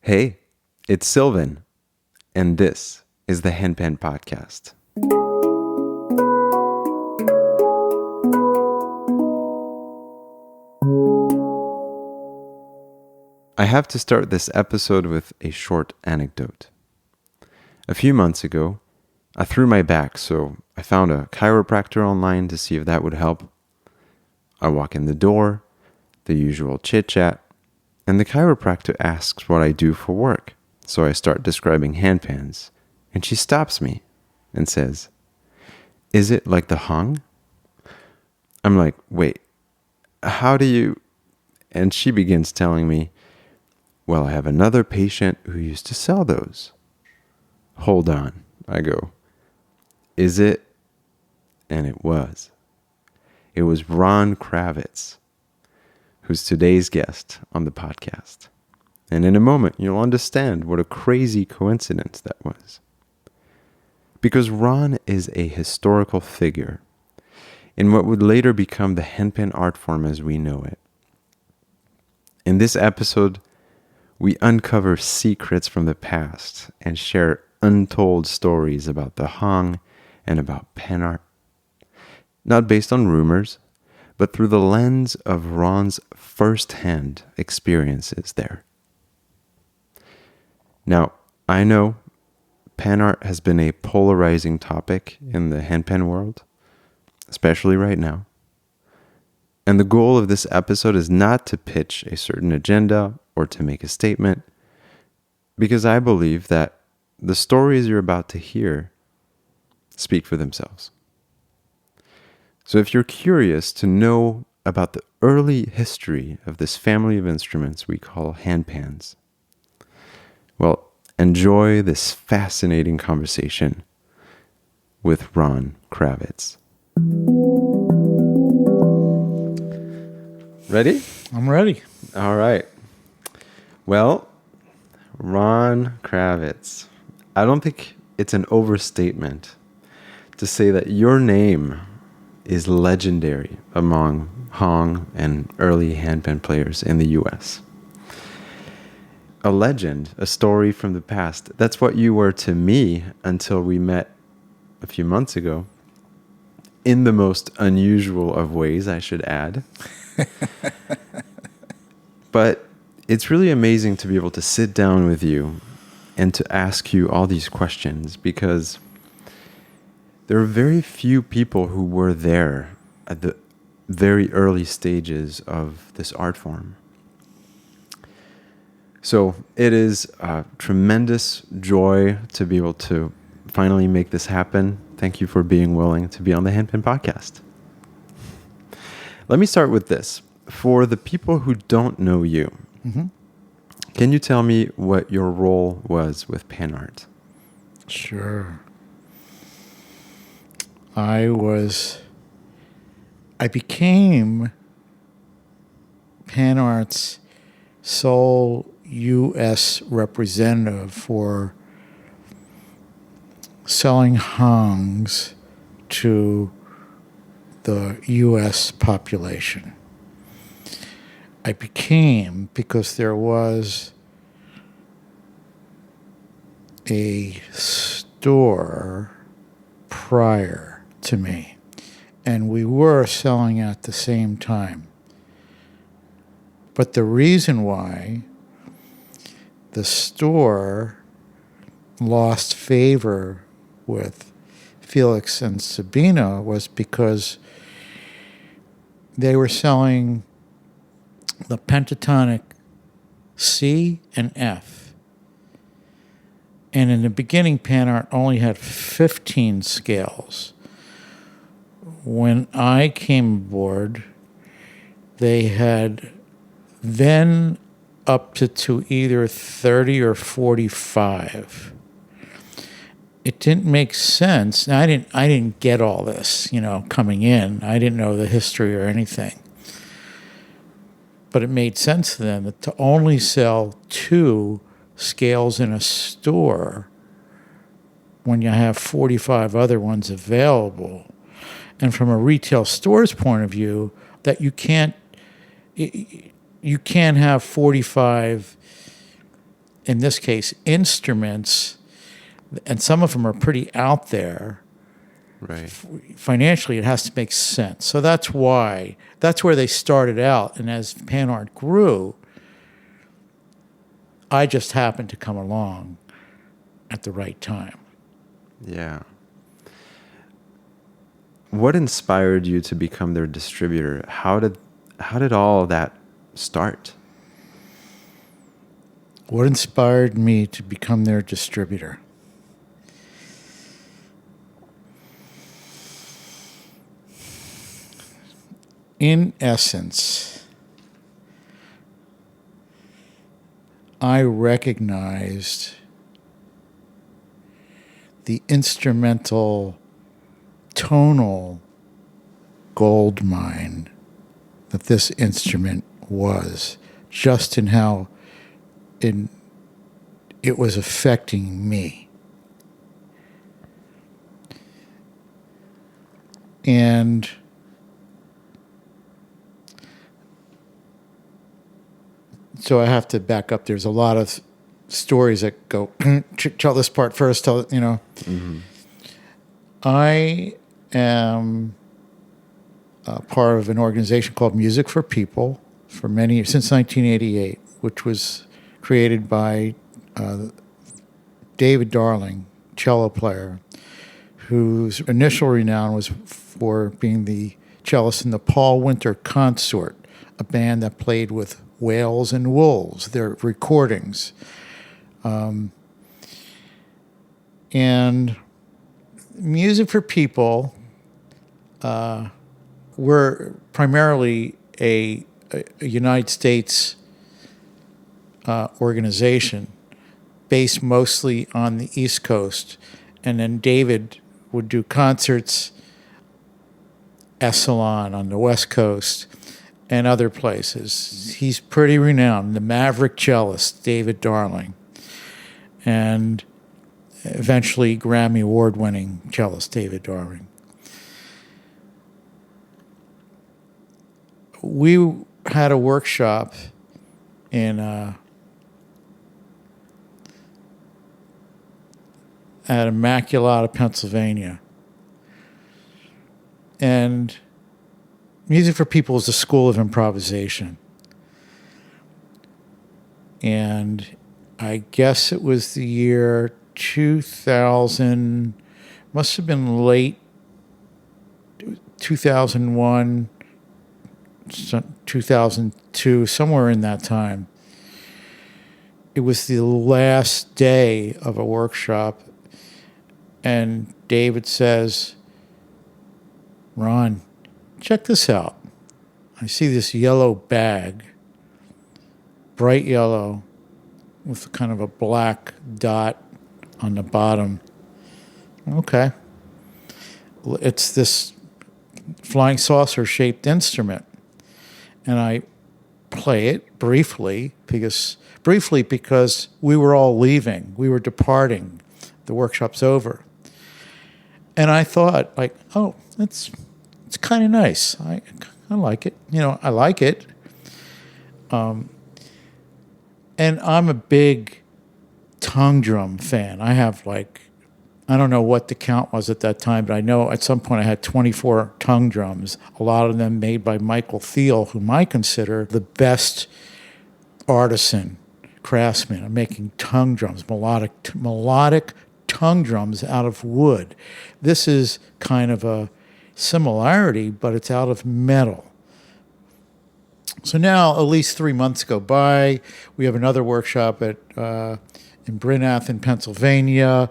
Hey, it's Sylvan, and this is the Handpan Podcast. I have to start this episode with a short anecdote. A few months ago, I threw my back, so I found a chiropractor online to see if that would help. I walk in the door, the usual chit-chat, and the chiropractor asks what I do for work. So I start describing handpans, and she stops me and says, "Is it like the hung?" I'm like, "Wait, how do you..." And she begins telling me, "Well, I have another patient who used to sell those." "Hold on," I go. "Is it?" And it was. It was Ron Kravitz, who's today's guest on the podcast. And in a moment, you'll understand what a crazy coincidence that was. Because Ron is a historical figure in what would later become the handpan art form as we know it. In this episode, we uncover secrets from the past and share untold stories about the hung and about PANArt. Not based on rumors, but through the lens of Ron's first-hand experiences there. Now, I know PANArt has been a polarizing topic in the handpan world, especially right now. And the goal of this episode is not to pitch a certain agenda or to make a statement, because I believe that the stories you're about to hear speak for themselves. So if you're curious to know about the early history of this family of instruments we call handpans, well, enjoy this fascinating conversation with Ron Kravitz. Ready? I'm ready. All right. Well, Ron Kravitz. I don't think it's an overstatement to say that your name is legendary among hong and early handpan players in the U.S. A legend, a story from the past. That's what you were to me until we met a few months ago. In the most unusual of ways, I should add. But it's really amazing to be able to sit down with you and to ask you all these questions, because there are very few people who were there at the very early stages of this art form. So it is a tremendous joy to be able to finally make this happen. Thank you for being willing to be on the Handpan Podcast. Let me start with this. For the people who don't know you, Can you tell me what your role was with PANArt? Sure. I became PANArt's sole U.S. representative for selling hongs to the U.S. population. I became because there was a store prior to me, and we were selling at the same time. But the reason why the store lost favor with Felix and Sabina was because they were selling the pentatonic C and F. And in the beginning, PANArt only had 15 scales. When I came aboard, they had then up to either 30 or 45. It didn't make sense. Now, I didn't get all this, coming in. I didn't know the history or anything. But it made sense to them that to only sell 2 scales in a store when you have 45 other ones available. And from a retail store's point of view, that you can't have 45 in this case, instruments, and some of them are pretty out there. Right. Financially, it has to make sense. So that's why, that's where they started out. And as PANArt grew, I just happened to come along at the right time. Yeah. What inspired you to become their distributor? How did all of that start? What inspired me to become their distributor? In essence, I recognized the instrumental tonal gold mine that this instrument was, just in how it was affecting me. And so I have to back up. There's a lot of stories that go, tell this part first, Mm-hmm. I am part of an organization called Music for People for many years, since 1988, which was created by David Darling, cello player, whose initial renown was for being the cellist in the Paul Winter Consort, a band that played with Whales and Wolves, their recordings. And Music for People were primarily a United States organization based mostly on the East Coast. And then David would do concerts, Esalen on the West Coast, and other places. He's pretty renowned, the maverick cellist, David Darling, and eventually Grammy Award-winning cellist, David Darling. We had a workshop in at Immaculata, Pennsylvania. And Music for People is a school of improvisation. And I guess it was the year 2000, must have been late 2001, 2002, somewhere in that time. It was the last day of a workshop, and David says, "Ron, check this out. I see this yellow bag, bright yellow, with kind of a black dot on the bottom." Okay. It's this flying saucer-shaped instrument. And I play it briefly because we were all leaving. We were departing. The workshop's over. And I thought, like, oh, it's kind of nice. I like it. I like it. And I'm a big tongue drum fan. I have I don't know what the count was at that time, but I know at some point I had 24 tongue drums, a lot of them made by Michael Thiel, whom I consider the best artisan craftsman of making tongue drums, melodic tongue drums out of wood. This is kind of a similarity, but it's out of metal. So now at least 3 months go by. We have another workshop in Bryn in Pennsylvania,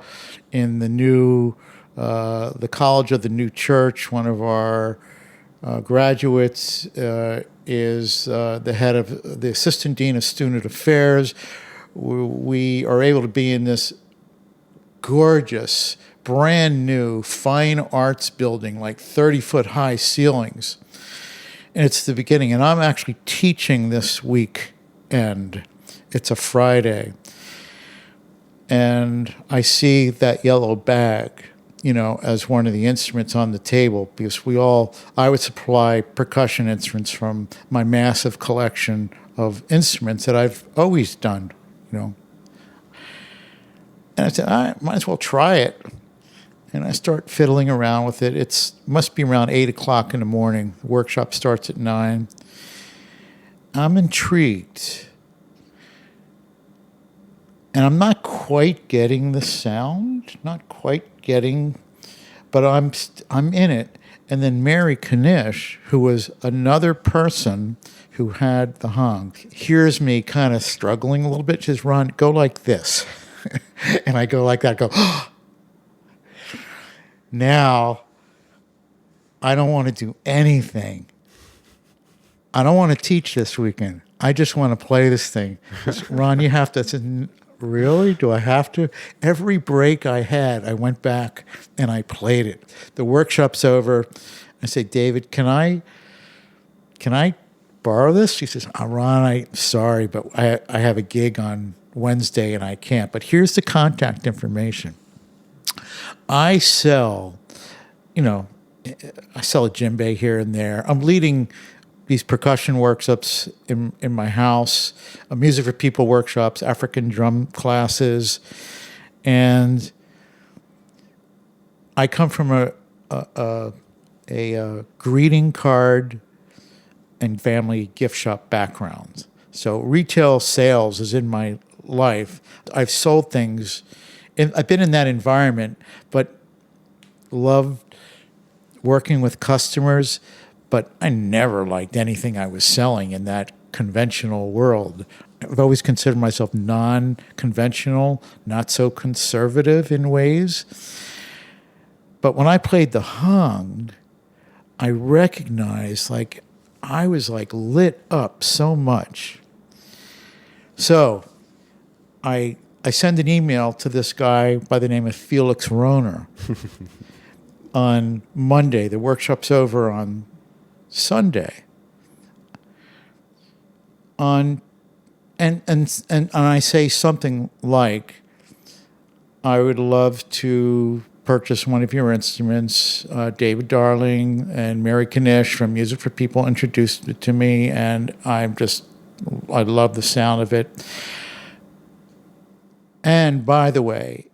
in the College of the New Church. One of our graduates is the head of the Assistant Dean of Student Affairs. We are able to be in this gorgeous, brand new, fine arts building, 30-foot high ceilings. And it's the beginning. And I'm actually teaching this weekend. It's a Friday. And I see that yellow bag, as one of the instruments on the table, because I would supply percussion instruments from my massive collection of instruments that I've always done, And I said, I might as well try it. And I start fiddling around with it. It must be around 8 o'clock in the morning. The workshop starts at 9. I'm intrigued. And I'm not quite getting the sound, not quite getting, but I'm in it. And then Mary Kanish, who was another person who had the hung, hears me kind of struggling a little bit. She says, Ron, go like this. And I go like that, go, oh. Now, I don't want to do anything. I don't want to teach this weekend. I just want to play this thing. Ron, you have to. I said, really? Do I have to? Every break I had, I went back and I played it. The workshop's over. I say, David, can I borrow this? She says, Ron, I'm sorry, but I have a gig on Wednesday and I can't. But here's the contact information. I sell a djembe here and there. I'm leading these percussion workshops in my house, music for people workshops, African drum classes, and I come from a greeting card and family gift shop background. So retail sales is in my life. I've sold things, and I've been in that environment, but loved working with customers. But I never liked anything I was selling in that conventional world. I've always considered myself non-conventional, not so conservative in ways. But when I played the hung, I recognized I was lit up so much. So I send an email to this guy by the name of Felix Rohner on Monday. The workshop's over on Sunday. And I say something like, I would love to purchase one of your instruments. David Darling and Mary Kanish from Music for People introduced it to me, and I love the sound of it. And by the way,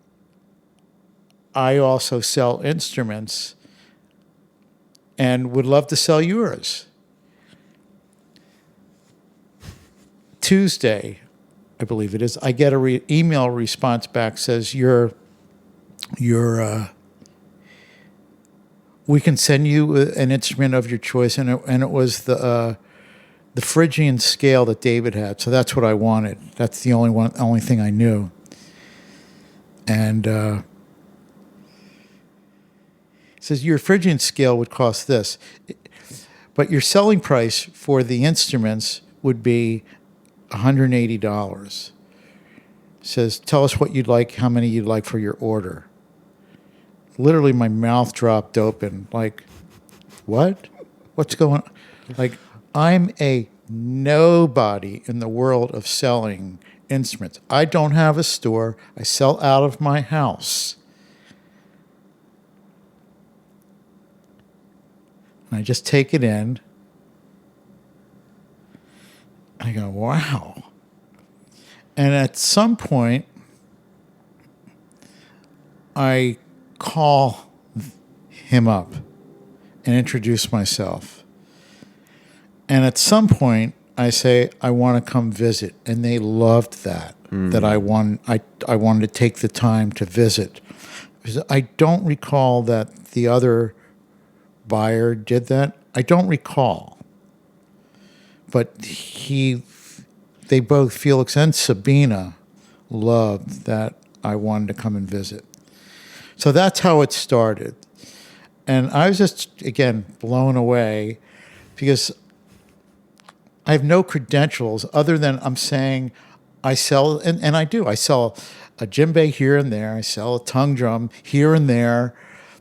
I also sell instruments and would love to sell yours. Tuesday, I believe it is, I get a email response back, says we can send you an instrument of your choice, and it was the Phrygian scale that David had. So that's what I wanted. That's the only thing I knew. And it says your Phrygian scale would cost this, but your selling price for the instruments would be $180. It says, tell us what you'd like, how many you'd like for your order. Literally, my mouth dropped open. What? What's going on? I'm a nobody in the world of selling instruments. I don't have a store. I sell out of my house. And I just take it in. I go, wow. And at some point, I call him up and introduce myself. And at some point, I say, I want to come visit. And they loved that, that I wanted to take the time to visit. I don't recall that the other buyer did that. I don't recall. But they both, Felix and Sabina, loved that I wanted to come and visit. So that's how it started. And I was just, again, blown away because I have no credentials other than I'm saying I sell, and I do. I sell a djembe here and there. I sell a tongue drum here and there.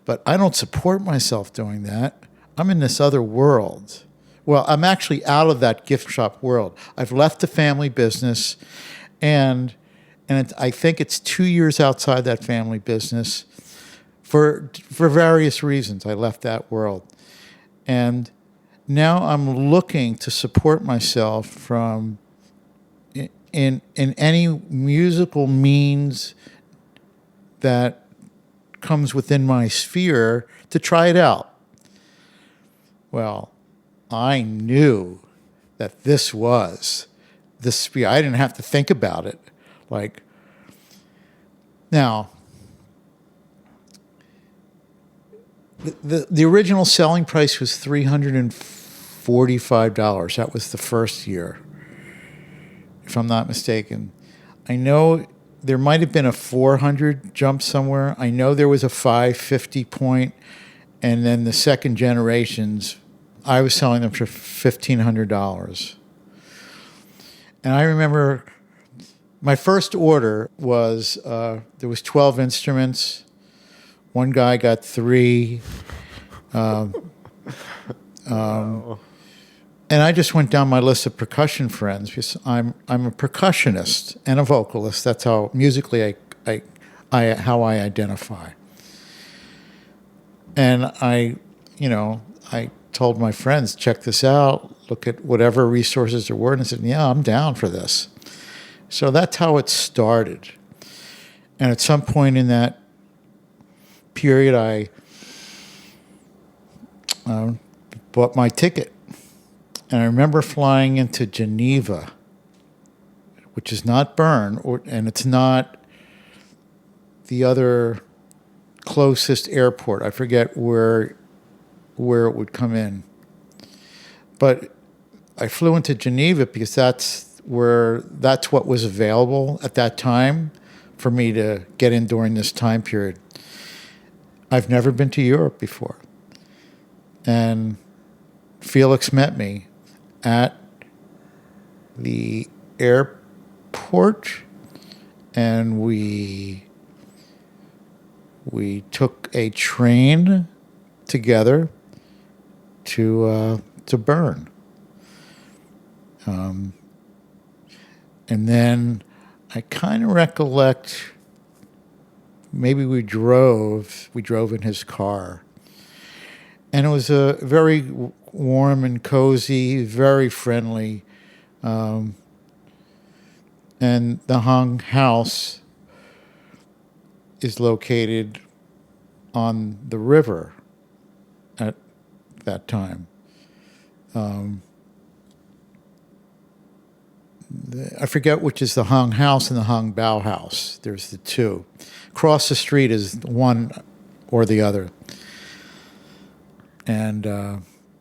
But I don't support myself doing that. I'm in this other world. Well, I'm actually out of that gift shop world. I've left the family business, and I think it's 2 years outside that family business for various reasons. I left that world. And now I'm looking to support myself from in any musical means that comes within my sphere to try it out. Well, I knew that this was the sphere. I didn't have to think about it. Like, now, the original selling price was $345. That was the first year, if I'm not mistaken. I know there might have been a 400 jump somewhere. I know there was a 550 point, and then the second generations, I was selling them for $1,500. And I remember my first order was, there was 12 instruments. One guy got 3. And I just went down my list of percussion friends because I'm a percussionist and a vocalist. That's how musically how I identify. And I told my friends, check this out, look at whatever resources there were, and I said, yeah, I'm down for this. So that's how it started. And at some point in that period, I bought my ticket. And I remember flying into Geneva, which is not Bern, and it's not the other closest airport. I forget where it would come in. But I flew into Geneva because that's what was available at that time for me to get in during this time period. I've never been to Europe before. And Felix met me at the airport, and we took a train together to Bern. And then I kind of recollect maybe we drove in his car. And it was a very warm and cozy, very friendly. And the Hung House is located on the river at that time. I forget which is the Hung House and the Hung Bao House. There's the two. Across the street is one or the other. And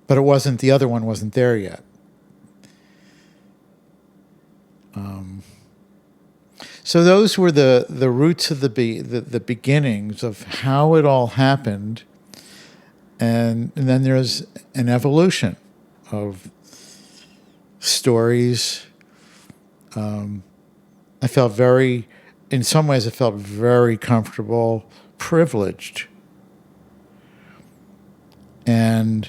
but it wasn't, the other one wasn't there yet. So those were the roots of the beginnings of how it all happened, and then there's an evolution of stories. I felt in some ways, I felt very comfortable, privileged. And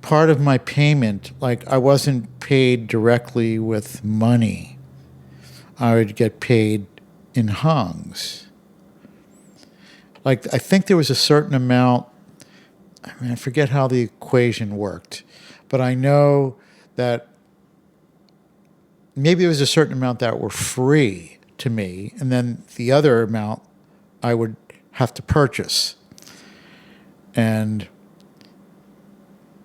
part of my payment, like I wasn't paid directly with money. I would get paid in hungs. Like I think there was a certain amount, I forget how the equation worked, but I know that maybe there was a certain amount that were free to me, and then the other amount I would have to purchase. And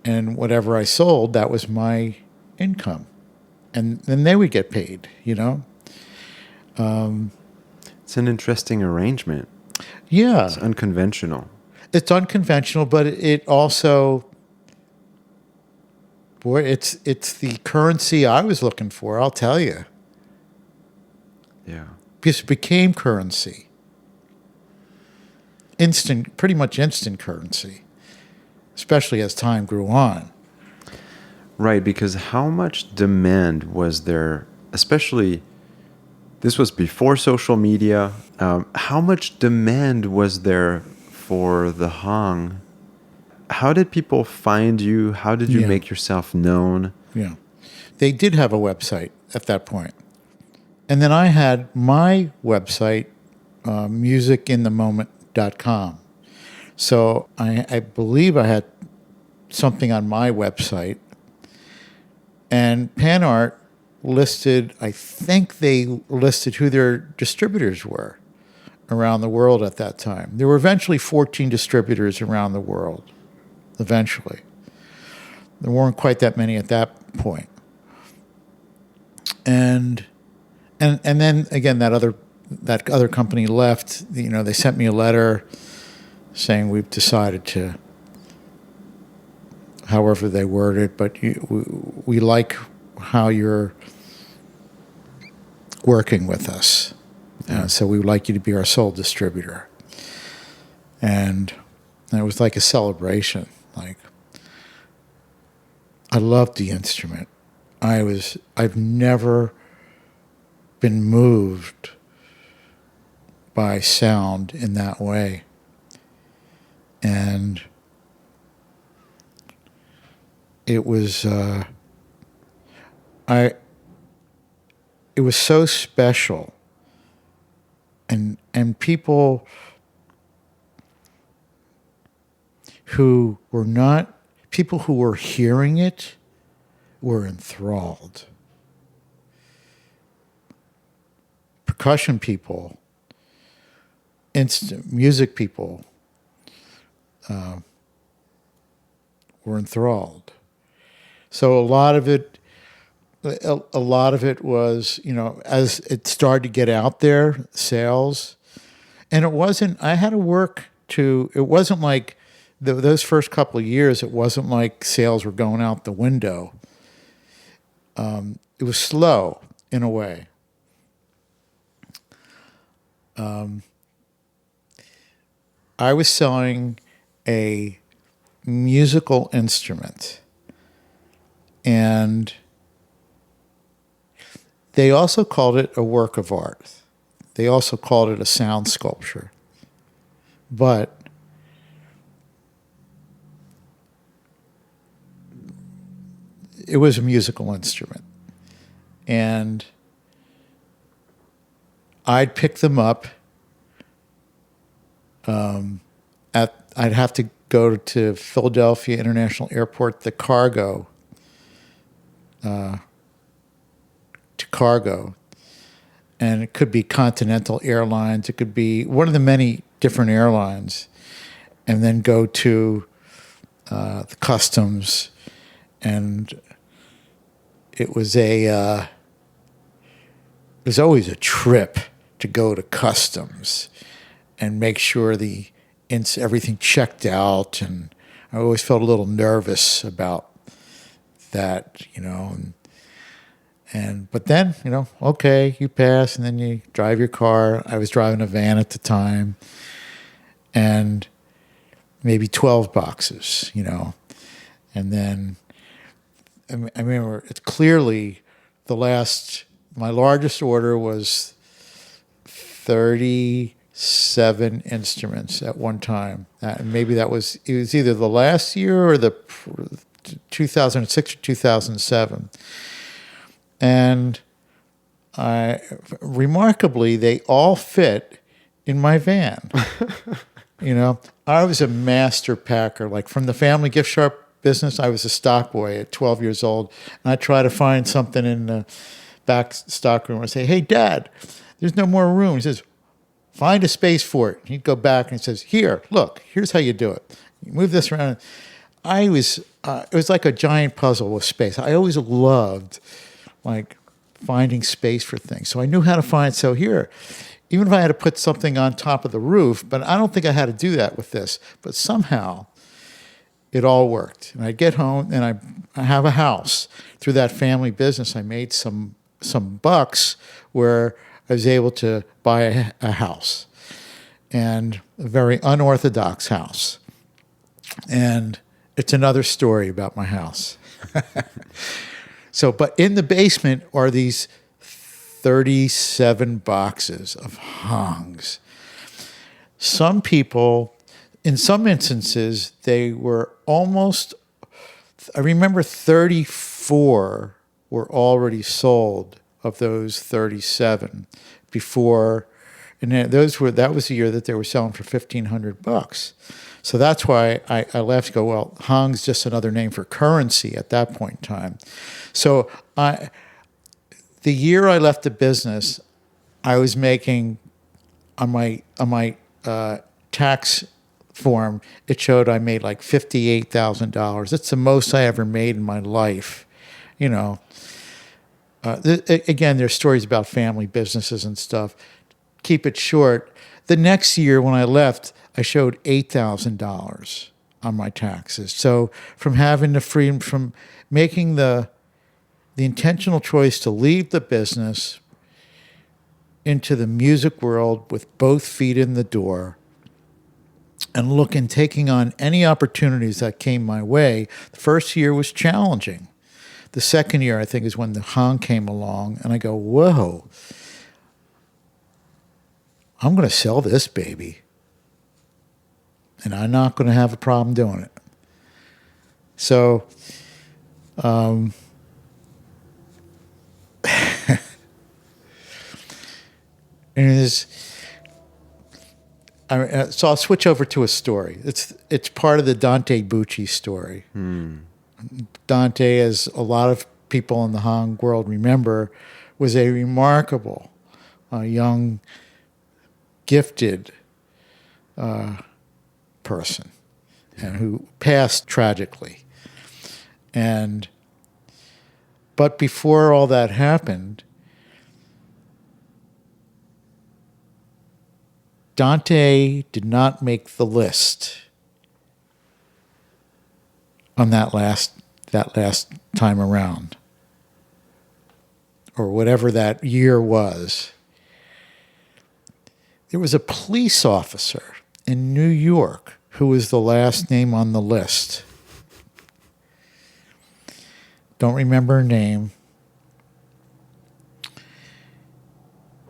whatever I sold, that was my income. And then they would get paid, It's an interesting arrangement. Yeah. It's unconventional. It's unconventional, but it also, boy, it's the currency I was looking for, I'll tell you. Yeah. Because it became currency. Pretty much instant currency, especially as time grew on. Right, because how much demand was there, especially, this was before social media, how much demand was there for the Hong? How did people find you? How did you make yourself known? Yeah. They did have a website at that point. And then I had my website, musicinthemoment.com. So I believe I had something on my website. And PANArt listed, I think they listed who their distributors were. around the world at that time. There were eventually 14 distributors around the world. Eventually. There weren't quite that many at that point. And then again, that other company left. They sent me a letter saying we've decided to, however they word it, but we like how you're working with us. So we would like you to be our sole distributor. And it was like a celebration. Like, I loved the instrument. I've never been moved by sound in that way. And it was it was so special. And people who were hearing it were enthralled. Percussion people, music people were enthralled. So a lot of it was, as it started to get out there, sales, and it wasn't like those first couple of years, it wasn't like sales were going out the window. It was slow in a way. I was selling a musical instrument, and they also called it a work of art. They also called it a sound sculpture. But it was a musical instrument. And I'd pick them up. I'd have to go to Philadelphia International Airport, the cargo, to cargo. And it could be Continental Airlines. It could be one of the many different airlines. And then go to the customs. And it was always a trip to go to customs and make sure everything checked out. And I always felt a little nervous about that, but then, okay, you pass, and then you drive your car. I was driving a van at the time, and maybe 12 boxes, and then I remember it's clearly my largest order was 37 instruments at one time. And maybe it was either the last year or the 2006 or 2007. And remarkably, they all fit in my van. I was a master packer. Like, from the family gift shop business, I was a stock boy at 12 years old. And I'd try to find something in the back stock room. I'd say, "Hey, Dad, there's no more room." He says, "Find a space for it." He'd go back and he says, "Here, look, here's how you do it. You move this around." It was like a giant puzzle with space. I always loved, like, finding space for things. So I knew how to find. So here, even if I had to put something on top of the roof, but I don't think I had to do that with this. But somehow it all worked. And I'd get home, and I have a house. Through that family business, I made some bucks where I was able to buy a house, and a very unorthodox house. And it's another story about my house. So, but in the basement are these 37 boxes of hongs. Some people, in some instances, they were almost, I remember 34 were already sold of those 37 before, and that was the year that they were selling for $1,500. So that's why I left to go, well, Hong's just another name for currency at that point in time. So the year I left the business, I was making on my tax form, it showed I made like $58,000. It's the most I ever made in my life. You know, again, there's stories about family businesses and stuff. Keep it short. The next year when I left, I showed $8,000 on my taxes. So from having the freedom, from making the intentional choice to leave the business into the music world with both feet in the door and taking on any opportunities that came my way, the first year was challenging. The second year, I think, is when the hang came along, and I go, whoa, I'm going to sell this baby. And I'm not going to have a problem doing it. So, so I'll switch over to a story. It's part of the Dante Bucci story. Dante, as a lot of people in the hang world remember, was a remarkable, young, gifted person, and who passed tragically. But before all that happened, Dante did not make the list on that last time around, or whatever that year was. There was a police officer in New York who was the last name on the list. Don't remember her name.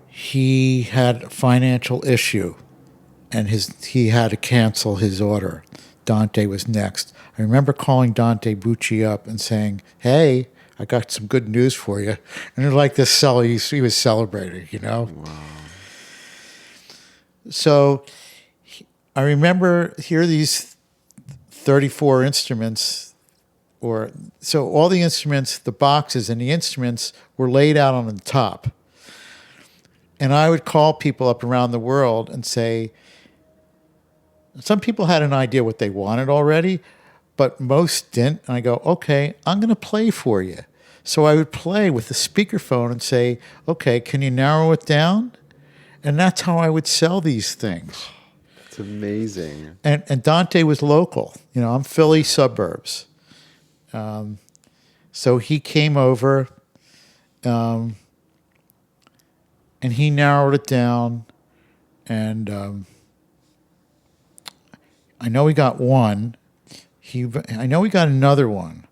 He had a financial issue, and he had to cancel his order. Dante was next. I remember calling Dante Bucci up and saying, "Hey, I got some good news for you." And it was like this he was celebrating, you know? Wow. So I remember here these 34 instruments, so all the instruments, the boxes and the instruments were laid out on the top. And I would call people up around the world and say, some people had an idea what they wanted already, but most didn't. And I go, okay, I'm going to play for you. So I would play with the speakerphone and say, okay, can you narrow it down? And that's how I would sell these things. It's amazing. And Dante was local. You know, I'm Philly suburbs. So he came over, and he narrowed it down. And I know he got one. I know he got another one.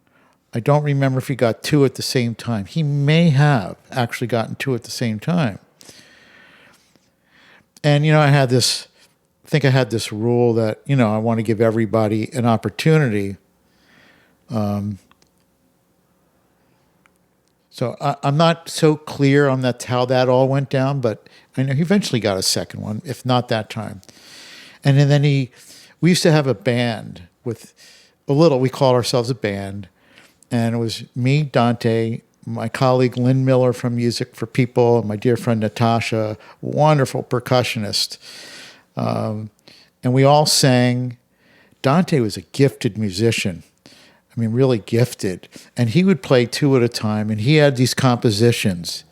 I don't remember if he got two at the same time. He may have actually gotten two at the same time. And, you know, I had this rule that, you know, I want to give everybody an opportunity. So I'm not so clear on how that all went down, but I know he eventually got a second one, if not that time. And then we used to have a band we called ourselves a band. And it was me, Dante, my colleague Lynn Miller from Music for People, and my dear friend Natasha, wonderful percussionist. And we all sang. Dante was a gifted musician. I mean, really gifted. And he would play two at a time, and he had these compositions.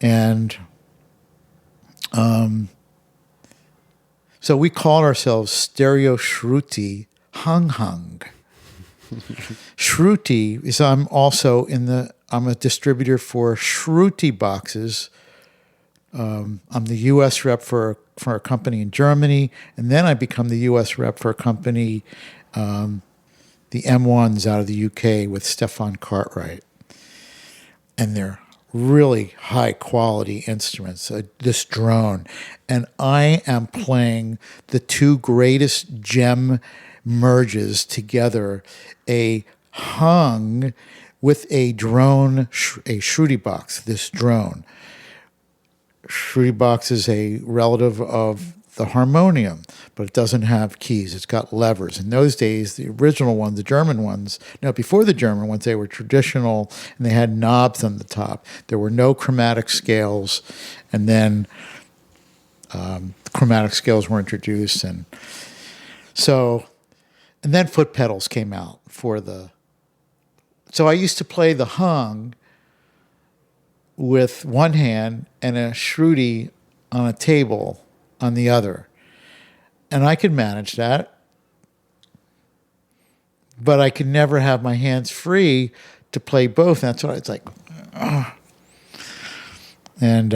And so we called ourselves Stereo Shruti Hung. Shruti is I'm a distributor for Shruti Boxes. I'm the U.S. rep for a company in Germany, and then I become the U.S. rep for a company, the M1s out of the U.K. with Stefan Cartwright. And they're really high quality instruments, this drone. And I am playing the two greatest gem merges together, a hung with a drone, a Shruti Box, this drone. Shruti Box is a relative of the harmonium, but it doesn't have keys. It's got levers. In those days, the original ones, the German ones, before the German ones, they were traditional and they had knobs on the top. There were no chromatic scales. And then chromatic scales were introduced, and then foot pedals came out for the. So I used to play the hung with one hand and a Shruti on a table on the other, and I could manage that, but I could never have my hands free to play both. And that's what it's like. And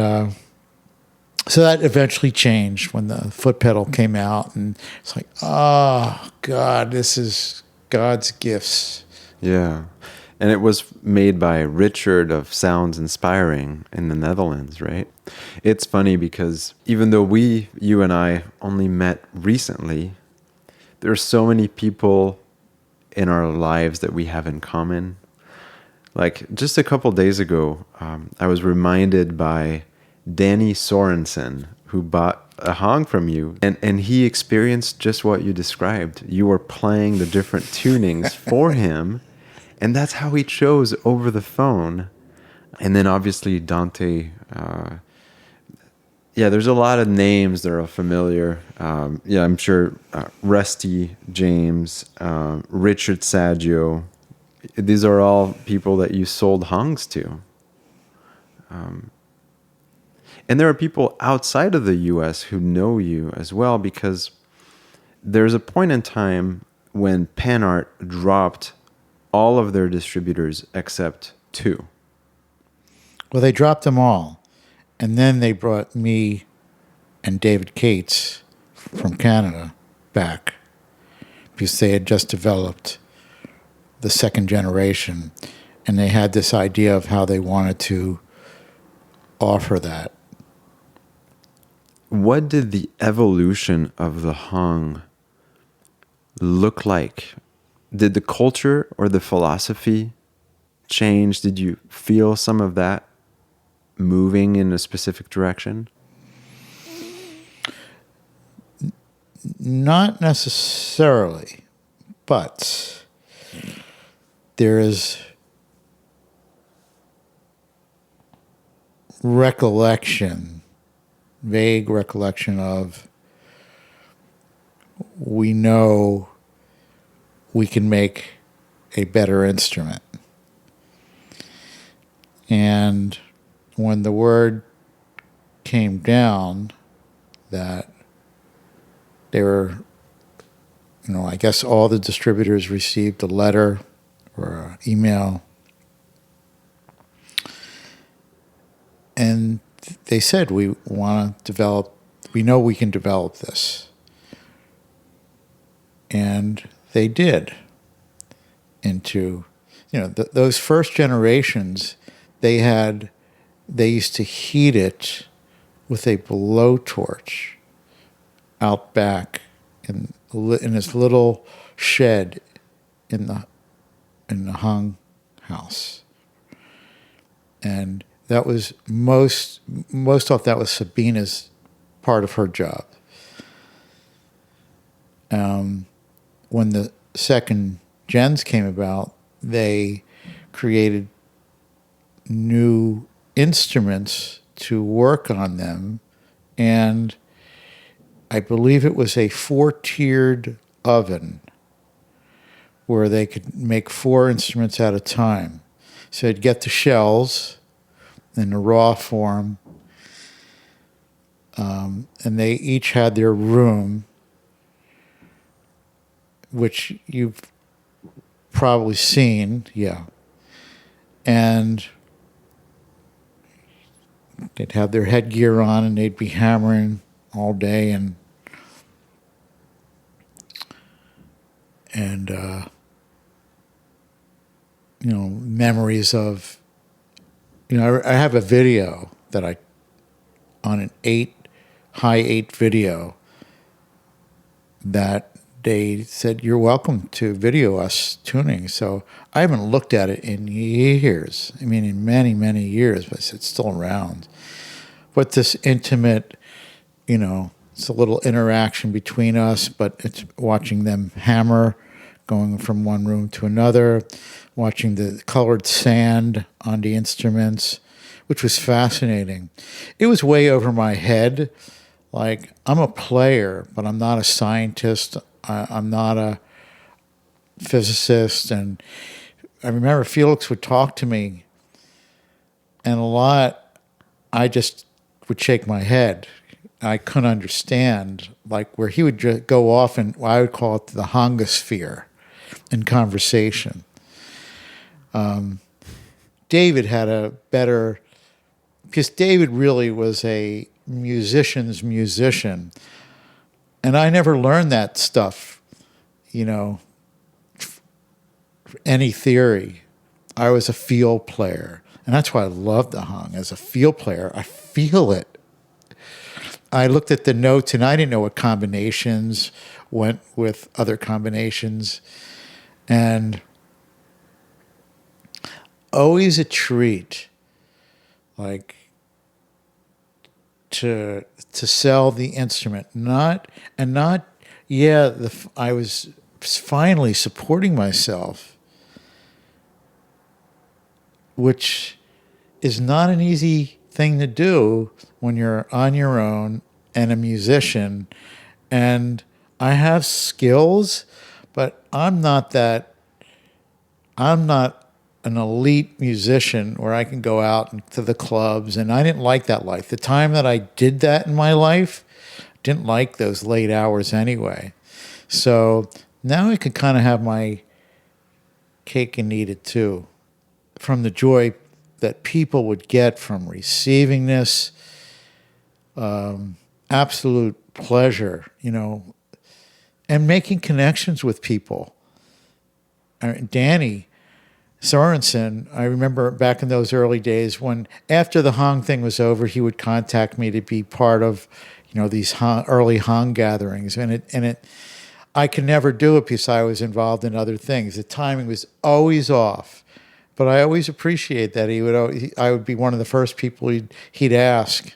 so that eventually changed when the foot pedal came out, and it's like, oh God, this is God's gifts. Yeah. And it was made by Richard of Sounds Inspiring in the Netherlands, right? It's funny because even though you and I only met recently, there are so many people in our lives that we have in common. Like just a couple days ago, I was reminded by Danny Sorensen, who bought a hong from you, and he experienced just what you described. You were playing the different tunings for him, and that's how he chose over the phone. And then obviously Dante, there's a lot of names that are familiar. I'm sure Rusty James, Richard Saggio. These are all people that you sold hongs to. And there are people outside of the US who know you as well, because there's a point in time when PANArt dropped all of their distributors except 2. Well, they dropped them all. And then they brought me and David Cates from Canada back because they had just developed the second generation. And they had this idea of how they wanted to offer that. What did the evolution of the hung look like? Did the culture or the philosophy change? Did you feel some of that moving in a specific direction? Not necessarily, but there is vague recollection of, we know we can make a better instrument. And when the word came down that they were, I guess all the distributors received a letter or an email, and they said, we want to develop, we know we can develop this. And they did into, those first generations, they used to heat it with a blowtorch out back in this little shed in the hung house. And that was most of that was Sabina's part of her job. When the second gens came about, they created new instruments to work on them, and I believe it was a 4-tiered oven where they could make 4 instruments at a time. So you'd get the shells in the raw form, and they each had their room, which you've probably seen, yeah. And they'd have their headgear on, and they'd be hammering all day, and memories of, I have a video that on an high 8 video that they said, you're welcome to video us tuning. So I haven't looked at it in years. I mean, in many, many years, but it's still around. But this intimate, it's a little interaction between us, but it's watching them hammer, going from one room to another, watching the colored sand on the instruments, which was fascinating. It was way over my head. Like, I'm a player, but I'm not a scientist. I'm not a physicist. And I remember Felix would talk to me, and a lot, I just would shake my head. I couldn't understand, like, where he would just go off in, well, I would call it the hongosphere in conversation. David had a better, because David really was a musician's musician. And I never learned that stuff, you know, any theory. I was a field player. And that's why I love the hung. As a field player, I feel it. I looked at the notes and I didn't know what combinations went with other combinations. And always a treat, like, to sell the instrument. I was finally supporting myself, which is not an easy thing to do when you're on your own and a musician. And I have skills, but I'm not an elite musician where I can go out to the clubs, and I didn't like that life. The time that I did that in my life, didn't like those late hours anyway. So now I could kind of have my cake and eat it too, from the joy that people would get from receiving this. Absolute pleasure, and making connections with people. Danny Sorensen, I remember back in those early days when, after the Hong thing was over, he would contact me to be part of, these early Hong gatherings, and I could never do it because I was involved in other things. The timing was always off, but I always appreciate that I would be one of the first people he'd ask.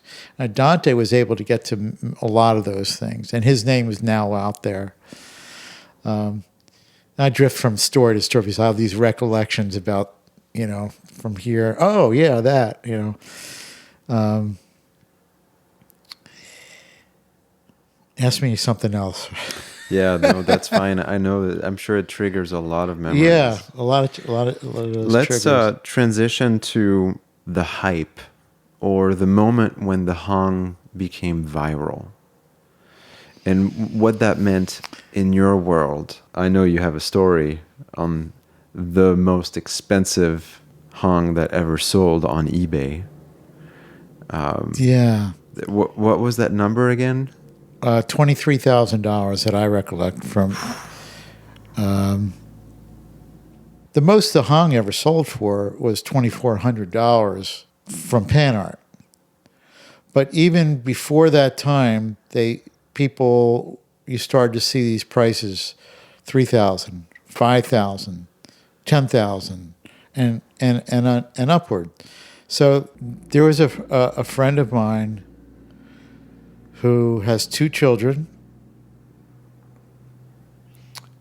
Dante was able to get to a lot of those things, and his name is now out there. I drift from story to story because I have these recollections about, from here. Oh, yeah, that, Ask me something else. Yeah, no, that's fine. I know that, I'm sure it triggers a lot of memories. Yeah, a lot of those Let's triggers. Transition to the hype, or the moment when the Hong became viral, and what that meant in your world. I know you have a story on the most expensive Hong that ever sold on eBay. Yeah. What was that number again? $23,000 that I recollect from. The most the Hong ever sold for was $2,400 from PANArt. But even before that time, you started to see these prices, $3,000, $5,000, $10,000, and upward. So there was a friend of mine who has 2 children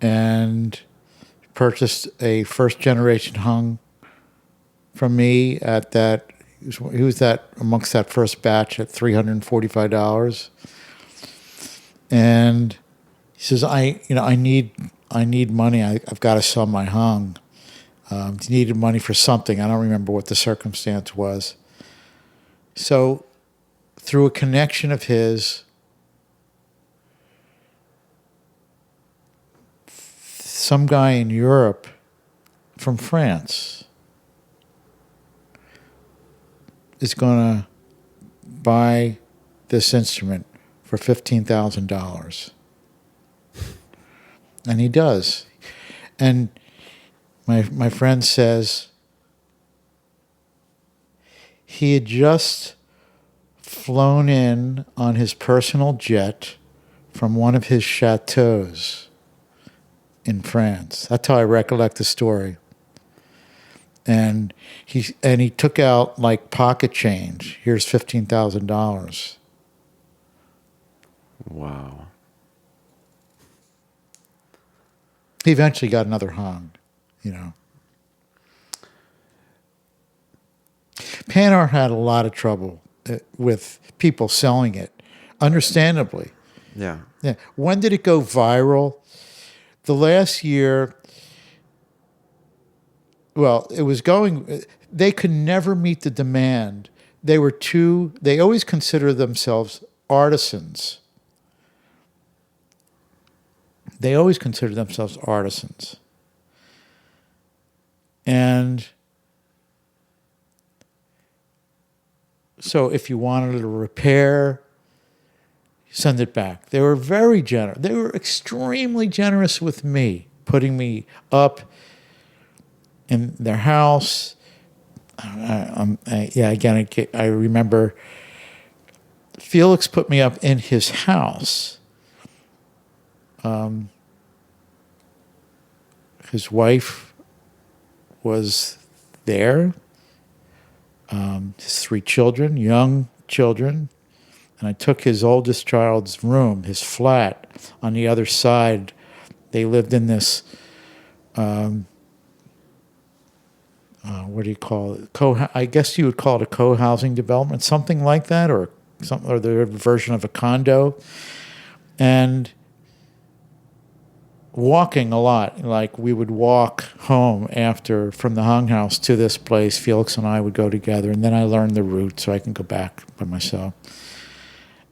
and purchased a first-generation Hung from me at that. He was amongst that first batch at $345, and he says, "I need money. I've got to sell my Hung." He needed money for something. I don't remember what the circumstance was. So, through a connection of his, some guy in Europe from France is going to buy this instrument for $15,000. And he does. And my friend says he had just flown in on his personal jet from one of his chateaus in France. That's how I recollect the story. And he took out like pocket change. Here's $15,000. Wow. He eventually got another Hong, PANArt had a lot of trouble with people selling it. understandably. Yeah. Yeah. When did it go viral? The last year, well, it was going, they could never meet the demand. They always consider themselves artisans. They always consider themselves artisans. And so if you wanted a repair, send it back. They were very generous. They were extremely generous with me, putting me up in their house. I remember Felix put me up in his house. His wife was there. His 3 children, young children. And I took his oldest child's room, his flat, on the other side. They lived in this, what do you call it? I guess you would call it a co-housing development, something like that, or their version of a condo. And walking a lot, like we would walk home from the Hung House to this place. Felix and I would go together, and then I learned the route so I can go back by myself.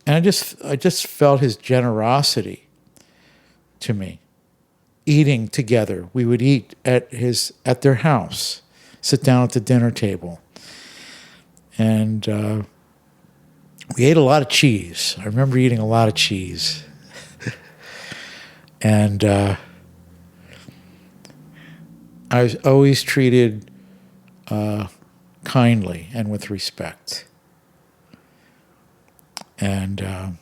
And I just felt his generosity to me. Eating together, we would eat at their house, sit down at the dinner table, and we ate a lot of cheese. I remember eating a lot of cheese, and I was always treated kindly and with respect. And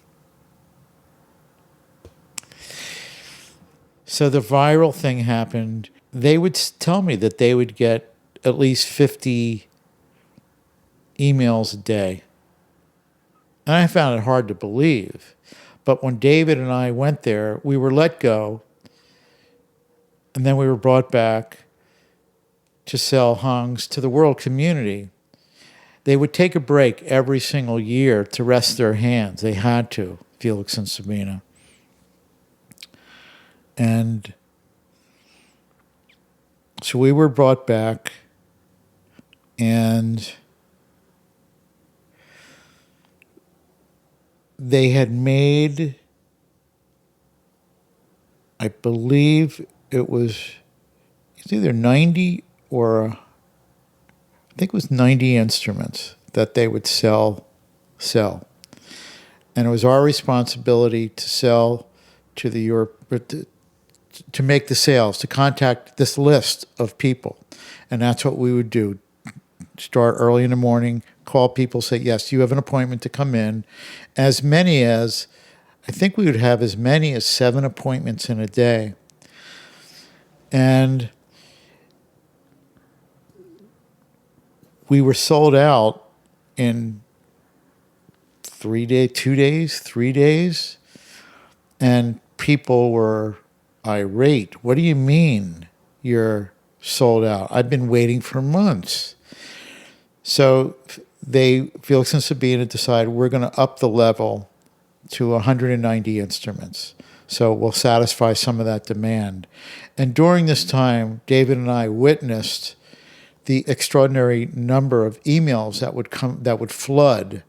so the viral thing happened. They would tell me that they would get at least 50 emails a day. And I found it hard to believe. But when David and I went there, we were let go. And then we were brought back to sell hungs to the world community. They would take a break every single year to rest their hands. They had to, Felix and Sabina. And so we were brought back, and they had made, I believe it's either 90 or I think it was 90 instruments that they would sell. And it was our responsibility to sell to to make the sales, to contact this list of people. And that's what we would do. Start early in the morning, call people, say, yes, you have an appointment to come in. I think we would have as many as 7 appointments in a day. And we were sold out in 3 days. And people were irate. What do you mean you're sold out? I've been waiting for months. So Felix and Sabina decided we're going to up the level to 190 instruments. So we'll satisfy some of that demand. And during this time, David and I witnessed the extraordinary number of emails that would flood.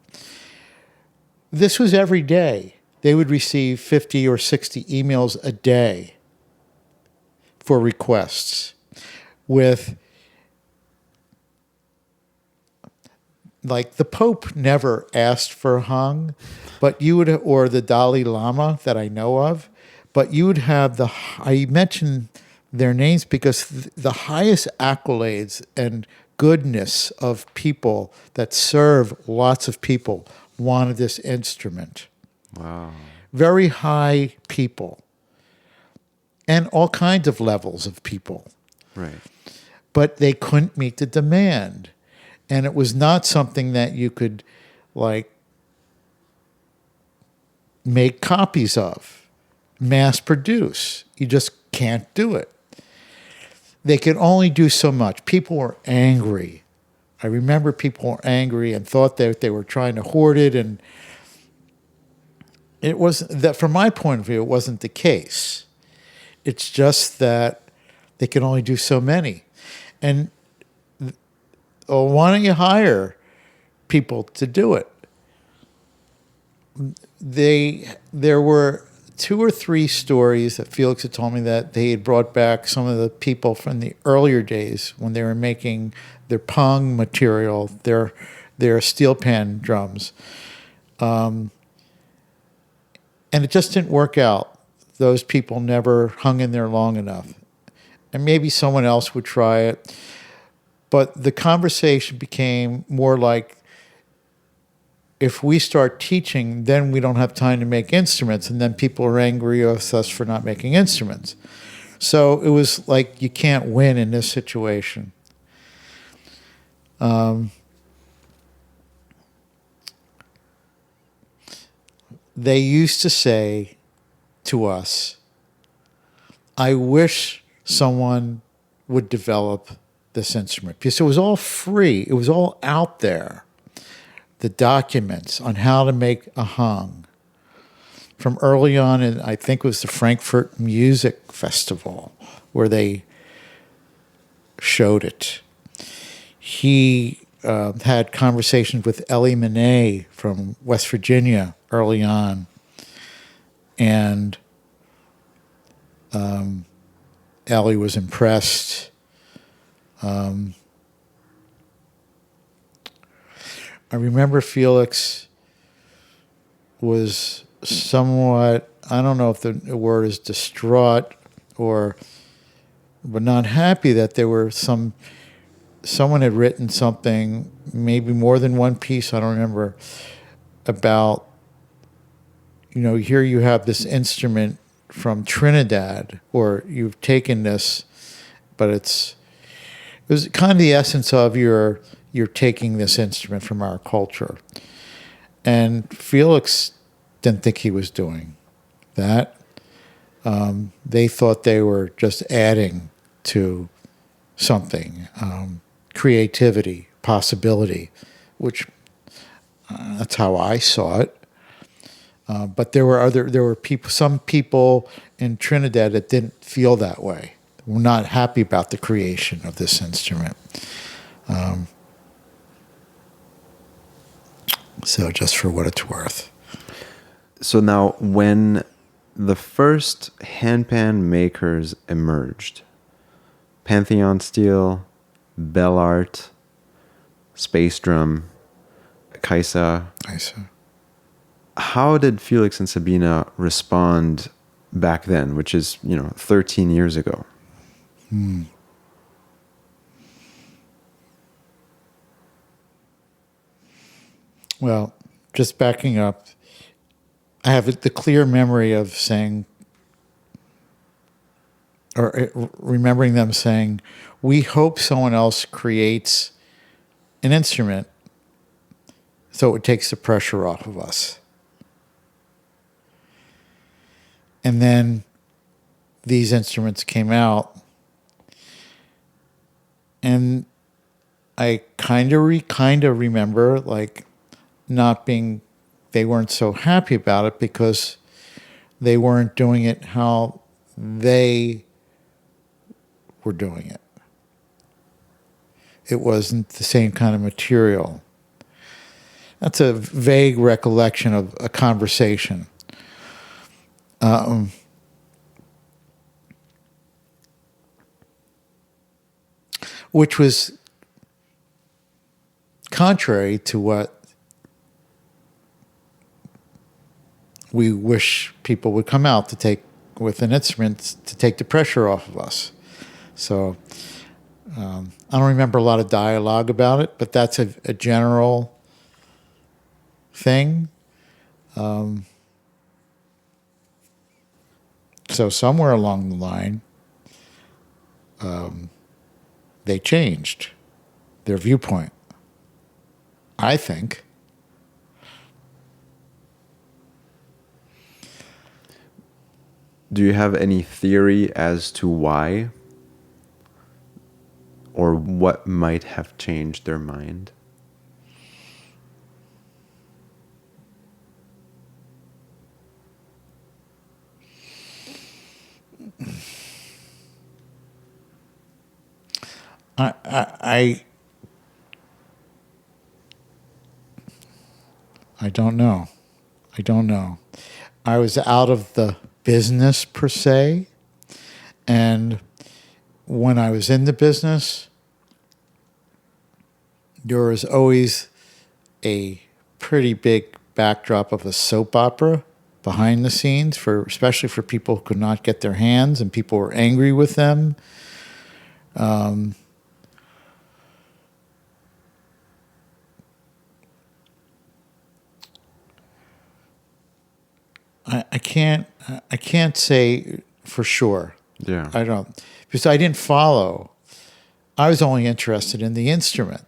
This was every day. They would receive 50 or 60 emails a day for requests with, like, the Pope never asked for hung, but you would, or the Dalai Lama that I know of, but you would have I mentioned their names because the highest accolades and goodness of people that serve lots of people wanted this instrument. Wow. Very high people. And all kinds of levels of people. Right. But they couldn't meet the demand. And it was not something that you could, like, make copies of, mass produce. You just can't do it. They could only do so much. People were angry. I remember people were angry and thought that they were trying to hoard it. And it wasn't that, from my point of view, it wasn't the case. It's just that they can only do so many. And why don't you hire people to do it? There were 2 or 3 stories that Felix had told me that they had brought back some of the people from the earlier days when they were making their pong material, their steel pan drums. And it just didn't work out. Those people never hung in there long enough. And maybe someone else would try it. But the conversation became more like, if we start teaching, then we don't have time to make instruments, and then people are angry with us for not making instruments. So it was like, you can't win in this situation. They used to say to us, I wish someone would develop this instrument, because it was all free. It was all out there. The documents on how to make a hung from early on, and I think it was the Frankfurt Music Festival where they showed it. He had conversations with Ellie Monet from West Virginia early on, and Ellie was impressed. I remember Felix was somewhat, I don't know if the word is distraught but not happy that there were someone had written something, maybe more than one piece, I don't remember, about, here you have this instrument from Trinidad, or you've taken this, but it was kind of the essence of you're taking this instrument from our culture. And Felix didn't think he was doing that. They thought they were just adding to something, creativity, possibility, which that's how I saw it. But there were some people in Trinidad that didn't feel that way. Were not happy about the creation of this instrument. So just for what it's worth. So now, when the first handpan makers emerged, Pantheon Steel, PANArt, Space Drum, Kaisa, how did Felix and Sabina respond back then, which is, 13 years ago? Well, just backing up, I have the clear memory of saying, or remembering them saying, we hope someone else creates an instrument so it takes the pressure off of us. And then these instruments came out, and I kind of remember, like, they weren't so happy about it because they weren't doing it how they were doing it. It wasn't the same kind of material. That's a vague recollection of a conversation. Which was contrary to what we wish people would come out to take with an instrument to take the pressure off of us. So I don't remember a lot of dialogue about it, but that's a general thing. So somewhere along the line, they changed their viewpoint, I think. Do you have any theory as to why? Or what might have changed their mind? I don't know. I don't know. I was out of the business per se, and when I was in the business, there was always a pretty big backdrop of a soap opera behind the scenes, especially for people who could not get their hands and people were angry with them. I can't say for sure. Yeah. I don't, because I didn't follow. I was only interested in the instrument,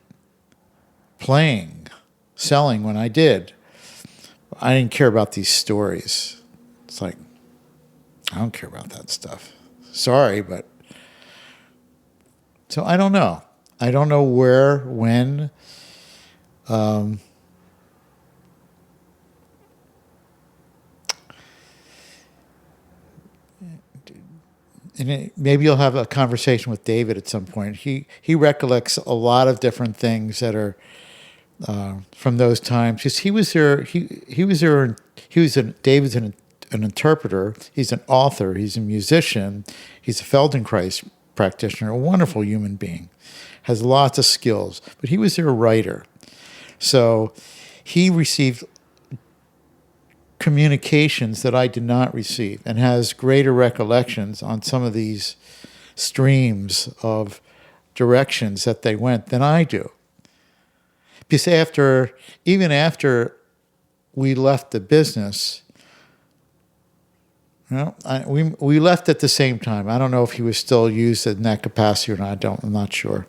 playing, selling when I did. I didn't care about these stories. It's like, I don't care about that stuff. Sorry, but so I don't know. I don't know where, when. And maybe you'll have a conversation with David at some point. He recollects a lot of different things that are from those times. Because he was there. He was there. David's an interpreter. He's an author. He's a musician. He's a Feldenkrais practitioner. A wonderful human being. Has lots of skills. But he was their writer. So he received communications that I did not receive and has greater recollections on some of these streams of directions that they went than I do. Because even after we left the business, we left at the same time. I don't know if he was still used in that capacity or not. I'm not sure.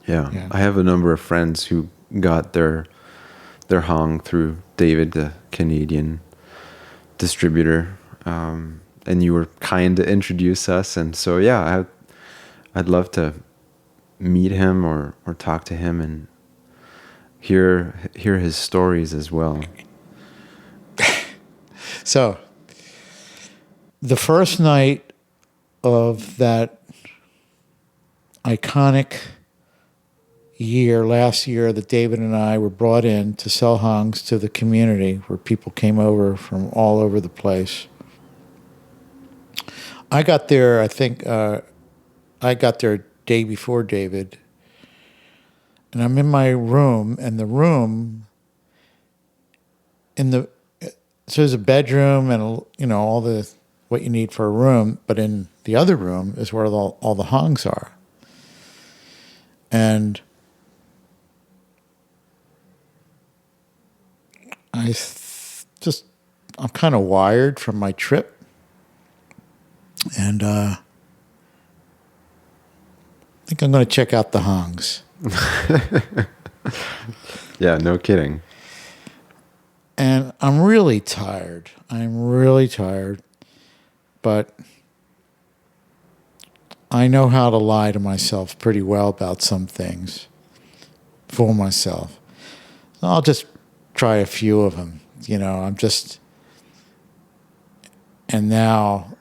Yeah. I have a number of friends who got their hang through David, the Canadian distributor, and you were kind to introduce us, and so I'd love to meet him or talk to him and hear his stories as well. So the first night of that iconic last year, that David and I were brought in to sell hungs to the community, where people came over from all over the place. I got there, I think, I got there day before David, and I'm in my room, and the room, so there's a bedroom and all the what you need for a room, but in the other room is where all the hungs are, and I'm kind of wired from my trip, and I think I'm going to check out the hungs. Yeah, no kidding. And I'm really tired. But I know how to lie to myself pretty well about some things, fool myself. I'll just try a few of them. And now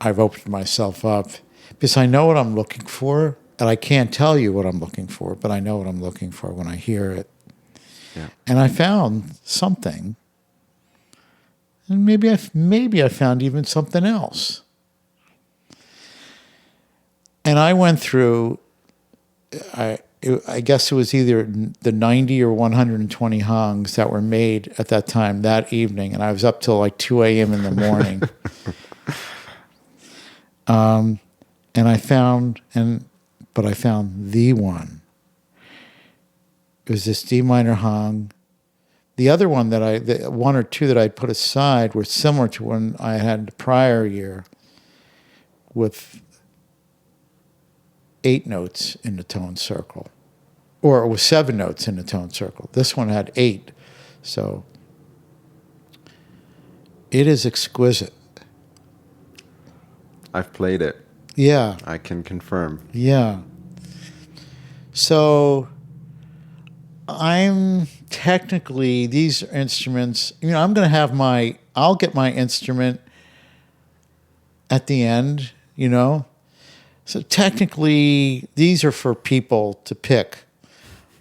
I've opened myself up because I know what I'm looking for, and I can't tell you what I'm looking for, but I know what I'm looking for when I hear it. Yeah. And I found something, and maybe I found even something else. And I went through, I guess it was either the 90 or 120 hungs that were made at that time, that evening, and I was up till like 2 a.m. in the morning. And I found the one. It was this D minor hung. The other one the one or two that I put aside were similar to one I had the prior year, with 8 notes in the tone circle. Or it was 7 notes in the tone circle. This one had 8. So it is exquisite. I've played it. Yeah. I can confirm. Yeah. So I'm technically, these instruments, I'm going to have I'll get my instrument at the end, So technically, these are for people to pick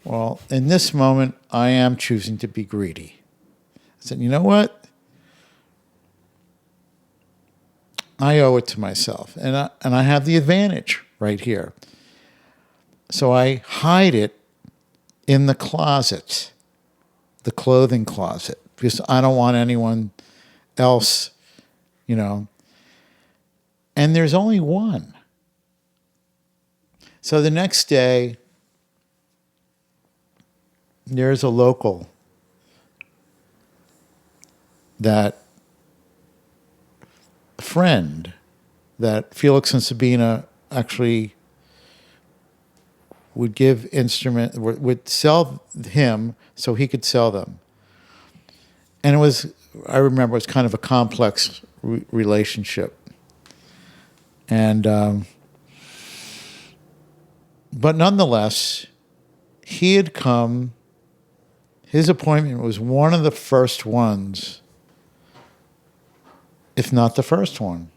Well, in this moment, I am choosing to be greedy. I said, you know what? I owe it to myself, and I have the advantage right here. So I hide it in the closet, the clothing closet, because I don't want anyone else, you know. And there's only one. So the next day, there's a local that friend that Felix and Sabina actually would give would sell him so he could sell them. And I remember it was kind of a complex relationship. And, but nonetheless, he had come, his appointment was one of the first ones, if not the first one.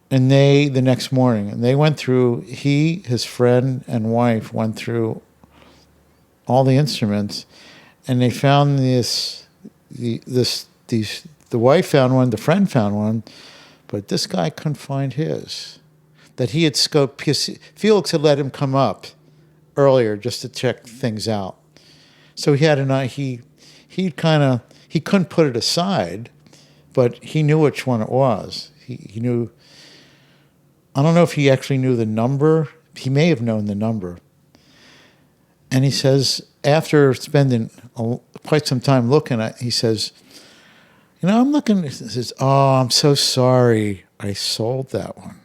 And the next morning, and they went through, his friend and wife went through all the instruments, and they found the wife found one, the friend found one, but this guy couldn't find his. That he had scoped, because Felix had let him come up earlier just to check things out. So he had he couldn't put it aside, but he knew which one it was. He knew, I don't know if he actually knew the number. He may have known the number. And he says, after spending quite some time looking at, he says, you know, I'm looking, he says, oh, I'm so sorry. I sold that one.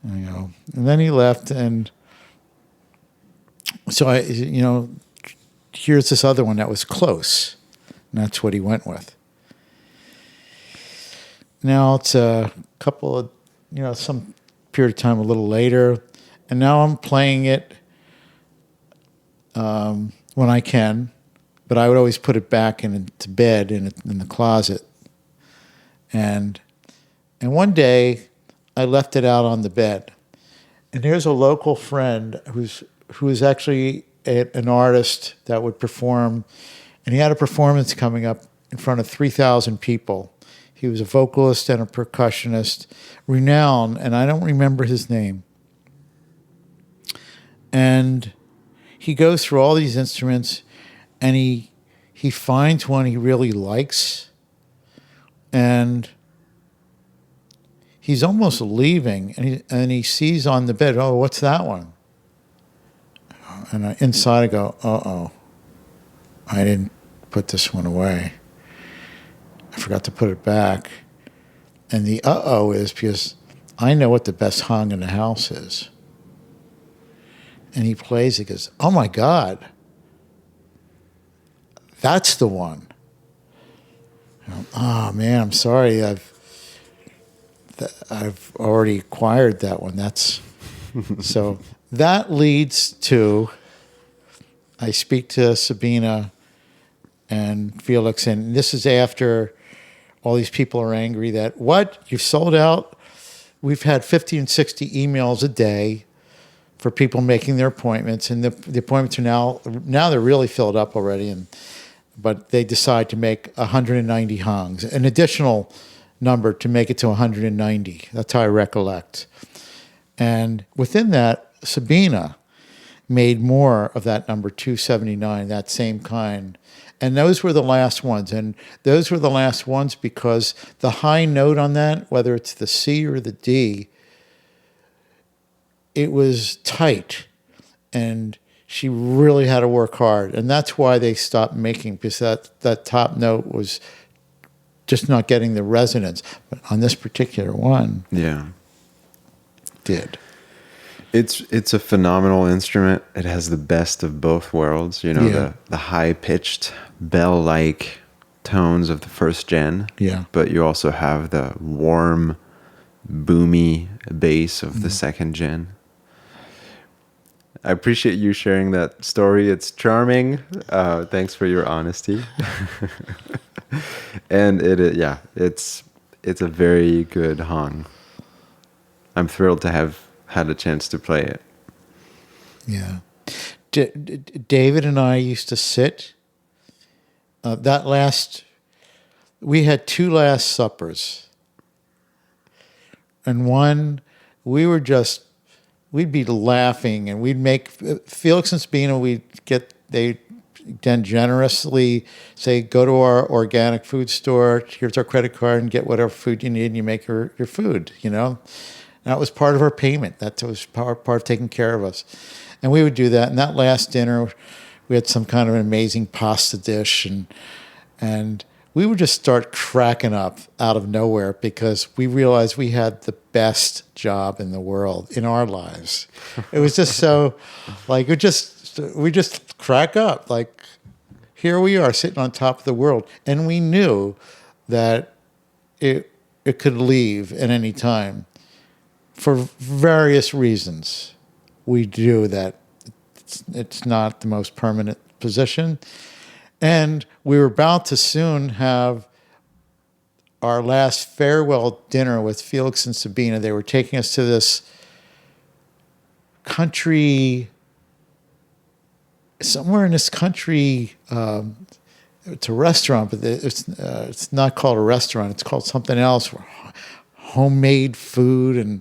And then he left, and so here's this other one that was close, and that's what he went with. Now it's a couple of, some period of time a little later, and now I'm playing it when I can, but I would always put it back into bed in the closet. And one day I left it out on the bed, and here's a local friend who is actually an artist that would perform, and he had a performance coming up in front of 3,000 people. He was a vocalist and a percussionist, renowned, and I don't remember his name. And he goes through all these instruments, and he finds one he really likes, and he's almost leaving, and he sees on the bed, oh, what's that one? And inside I go, uh-oh, I didn't put this one away. I forgot to put it back. And the uh-oh is because I know what the best hung in the house is. And he plays it, goes, oh my God, that's the one. Oh man, I'm sorry, I've already acquired that one. That's so that leads to, I speak to Sabina and Felix, and this is after all these people are angry that, what, you've sold out? We've had 50 and 60 emails a day for people making their appointments, and the appointments are now they're really filled up already, but they decide to make 190 hungs, an additional number to make it to 190. That's how I recollect. And within that, Sabina made more of that number 279, that same kind. And those were the last ones. And those were the last ones because the high note on that, whether it's the C or the D, it was tight. And she really had to work hard. And that's why they stopped making, because that top note was just not getting the resonance. But on this particular one, yeah, did. It's a phenomenal instrument. It has the best of both worlds. The high-pitched bell-like tones of the first gen. Yeah. But you also have the warm, boomy bass of the second gen. I appreciate you sharing that story. It's charming. Thanks for your honesty. And it's a very good hung. I'm thrilled to have had a chance to play it. Yeah. David and I used to sit. We had two Last Suppers. And one, we'd be laughing, and we'd make, Felix and Sabina, they then generously say, go to our organic food store, here's our credit card, and get whatever food you need, and you make your food, you know? And that was part of our payment. That was part of taking care of us. And we would do that. And that last dinner, we had some kind of an amazing pasta dish, and we would just start cracking up out of nowhere because we realized we had the best job in the world in our lives. It was just so, like, we just crack up. Like, here we are sitting on top of the world. And we knew that it could leave at any time for various reasons. We do that. It's not the most permanent position. And we were about to soon have our last farewell dinner with Felix and Sabina. They were taking us to this country, somewhere in this country. It's a restaurant, but it's not called a restaurant. It's called something else, homemade food,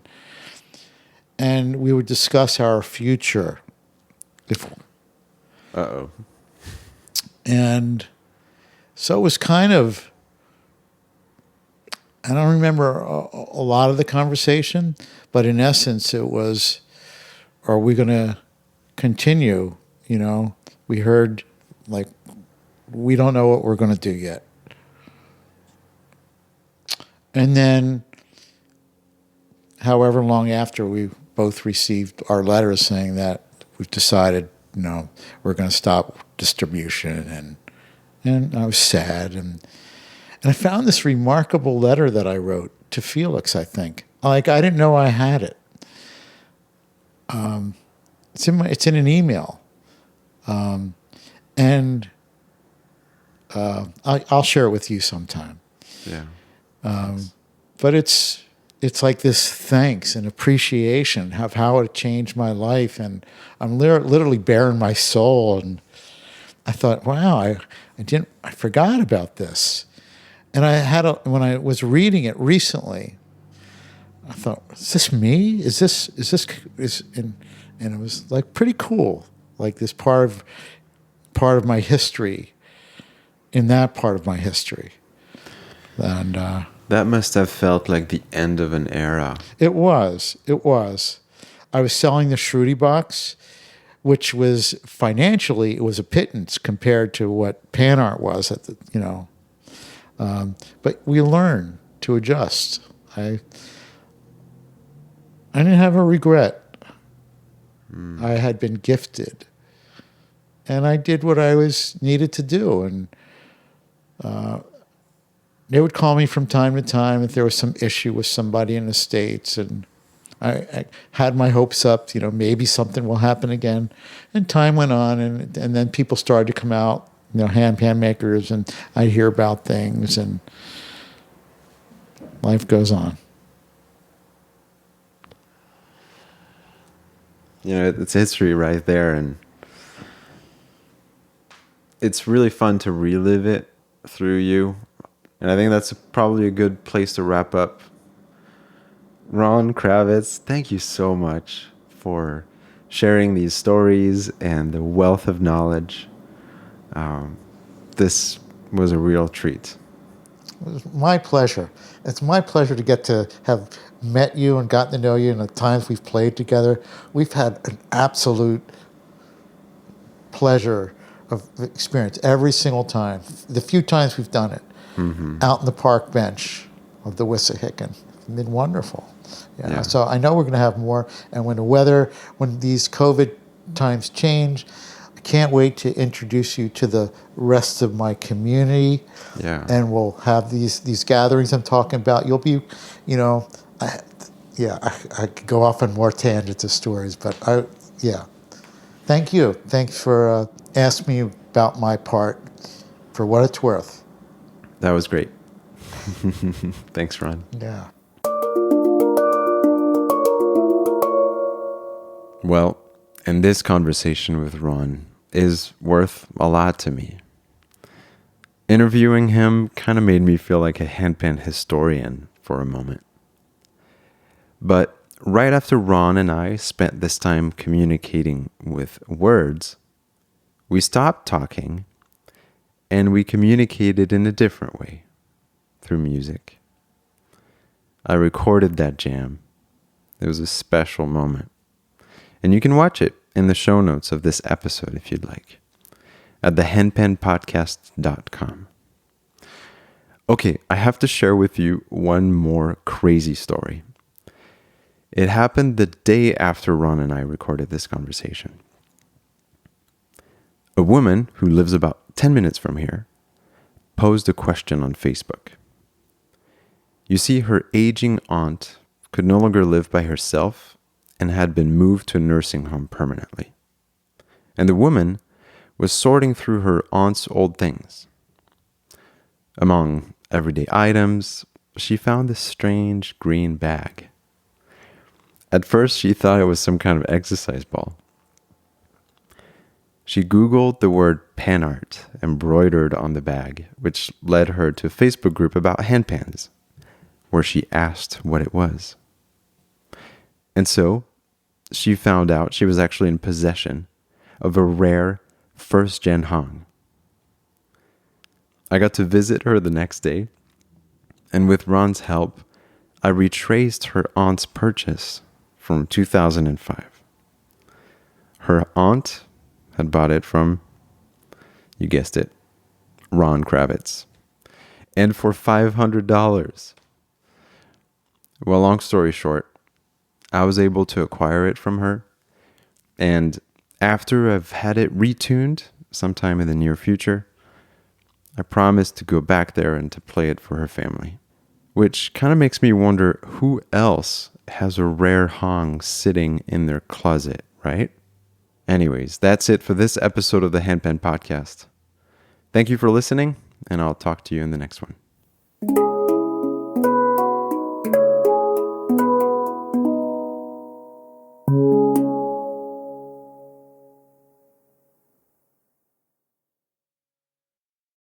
and we would discuss our future. Uh-oh. And so it was kind of, I don't remember a lot of the conversation, but in essence it was, are we going to continue? You know, we heard, like, we don't know what we're going to do yet. And then, however long after, we both received our letters saying that we've decided, you know, we're going to stop distribution, and I was sad, and I found this remarkable letter that I wrote to Felix. I think, like, I didn't know I had it. It's in an email, and I'll share it with you sometime. Yeah. But it's like this thanks and appreciation of how it changed my life, and I'm literally bearing my soul. And I thought, wow, I forgot about this. And when I was reading it recently, I thought, is this me? And it was like pretty cool, like this part of my history, in that part of my history. And that must have felt like the end of an era. It was. I was selling the Shruti Box, which was financially, it was a pittance compared to what PANArt was at the, you know. But we learned to adjust. I didn't have a regret. I had been gifted, and I did what I was needed to do. And they would call me from time to time if there was some issue with somebody in the States, and I had my hopes up, you know, maybe something will happen again. And time went on, and then people started to come out, you know, handpan makers, and I'd hear about things, and life goes on. You know, it's history right there, and it's really fun to relive it through you. And I think that's probably a good place to wrap up. Ron Kravitz, thank you so much for sharing these stories and the wealth of knowledge. This was a real treat. It was my pleasure. It's my pleasure to get to have met you and gotten to know you, and the times we've played together. We've had an absolute pleasure of experience every single time. The few times we've done it, out in the park bench of the Wissahickon. It's been wonderful. Yeah. So I know we're going to have more. And when these COVID times change, I can't wait to introduce you to the rest of my community. Yeah. And we'll have these gatherings I'm talking about. You'll be, you know, I could go off on more tangents of stories, but Thank you. Thanks for asking me about my part, for what it's worth. That was great. Thanks, Ron. Yeah. Well, And this conversation with Ron is worth a lot to me. Interviewing him kind of made me feel like a handpan historian for a moment. But right after Ron and I spent this time communicating with words, we stopped talking and we communicated in a different way, through music. I recorded that jam. It was a special moment. And you can watch it in the show notes of this episode if you'd like, at thehandpanpodcast.com. Okay, I have to share with you one more crazy story. It happened the day after Ron and I recorded this conversation. A woman who lives about 10 minutes from here posed a question on Facebook. You see, her aging aunt could no longer live by herself and had been moved to a nursing home permanently. And the woman was sorting through her aunt's old things. Among everyday items, she found this strange green bag. At first, she thought it was some kind of exercise ball. She Googled the word PANArt embroidered on the bag, which led her to a Facebook group about handpans, where she asked what it was. And so, she found out she was actually in possession of a rare first-gen Hong. I got to visit her the next day, and with Ron's help, I retraced her aunt's purchase from 2005. Her aunt had bought it from, you guessed it, Ron Kravitz, and for $500. Well, long story short, I was able to acquire it from her, and after I've had it retuned sometime in the near future, I promised to go back there and to play it for her family. Which kind of makes me wonder who else has a rare Hong sitting in their closet, right? Anyways, that's it for this episode of the Handpan Podcast. Thank you for listening, and I'll talk to you in the next one.